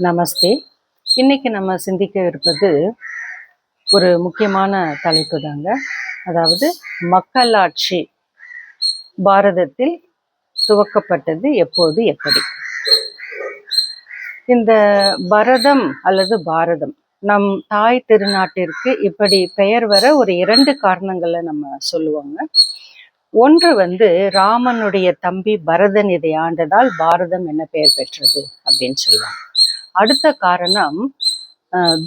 நமஸ்தே. இன்னைக்கு நம்ம சிந்திக்க இருப்பது ஒரு முக்கியமான தலைப்பு தாங்க. அதாவது மக்களாட்சி பாரதத்தில் துவக்கப்பட்டது எப்போது, எப்படி? இந்த பரதம் அல்லது பாரதம் நம் தாய் திருநாட்டிற்கு இப்படி பெயர் வர ஒரு 2 காரணங்களை நம்ம சொல்லுவாங்க. ஒன்று ராமனுடைய தம்பி பரதன் இதை ஆண்டதால் பாரதம் என்ன பெயர் பெற்றது அப்படின்னு சொல்லுவாங்க. அடுத்த காரணம்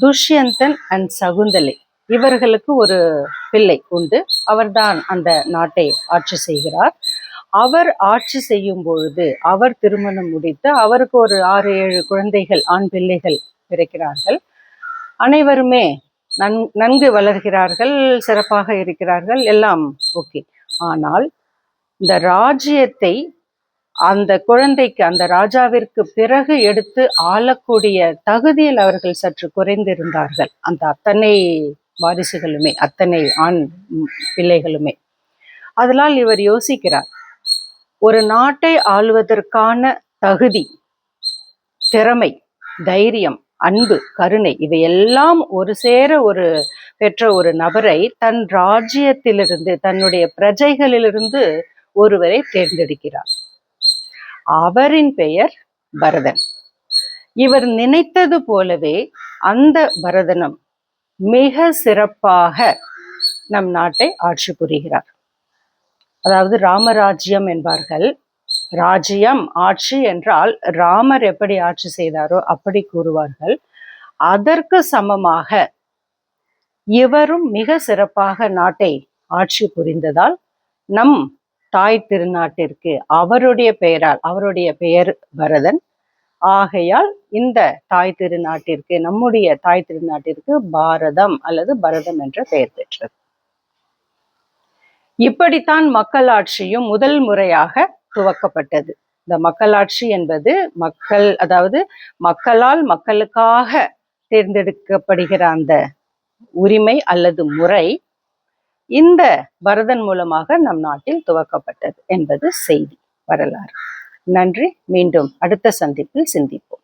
துஷ்யந்தன் அண்ட் சகுந்தலை, இவர்களுக்கு ஒரு பிள்ளை உண்டு. அவர்தான் அந்த நாட்டை ஆட்சி செய்கிறார். அவர் ஆட்சி செய்யும் பொழுது அவர் திருமணம் முடித்து அவருக்கு ஒரு 6-7 குழந்தைகள், ஆண் பிள்ளைகள் பிறக்கிறார்கள். அனைவருமே நன்கு வளர்கிறார்கள், சிறப்பாக இருக்கிறார்கள், எல்லாம் ஓகே. ஆனால் இந்த ராஜ்யத்தை அந்த குழந்தைக்கு, அந்த ராஜாவிற்கு பிறகு எடுத்து ஆளக்கூடிய தகுதியில் அவர்கள் சற்று குறைந்திருந்தார்கள். அந்த அத்தனை வாரிசுகளுமே, அத்தனை ஆண் பிள்ளைகளுமே. அதனால் இவர் யோசிக்கிறார், ஒரு நாட்டை ஆளுவதற்கான தகுதி, திறமை, தைரியம், அன்பு, கருணை இவையெல்லாம் ஒரு சேர பெற்ற ஒரு நபரை தன் ராஜ்யத்திலிருந்து, தன்னுடைய பிரஜைகளிலிருந்து ஒருவரை தேர்ந்தெடுக்கிறார். அவரின் பெயர் பரதன். இவர் நினைத்தது போலவே அந்த பரதனும் மிக சிறப்பாக நம் நாட்டை ஆட்சி புரிகிறார். அதாவது ராமராஜ்யம் என்பார்கள். ராஜ்யம், ஆட்சி என்றால் ராமர் எப்படி ஆட்சி செய்தாரோ அப்படி கூறுவார்கள். அதற்கு சமமாக இவரும் மிக சிறப்பாக நாட்டை ஆட்சி புரிந்ததால் நம் தாய் திருநாட்டிற்கு அவருடைய பெயரால், அவருடைய பெயர் பரதன் ஆகையால் இந்த தாய் திருநாட்டிற்கு, நம்முடைய தாய் திருநாட்டிற்கு பாரதம் அல்லது பரதம் என்ற பெயர் பெற்றது. இப்படித்தான் மக்களாட்சியும் முதல் முறையாக துவக்கப்பட்டது. இந்த மக்களாட்சி என்பது மக்கள், அதாவது மக்களால் மக்களுக்காக தேர்ந்தெடுக்கப்படுகிற அந்த உரிமை அல்லது முறை இந்த பரதன் மூலமாக நம் நாட்டில் துவக்கப்பட்டது என்பது செய்தி, வரலாறு. நன்றி. மீண்டும் அடுத்த சந்திப்பில் சிந்திப்போம்.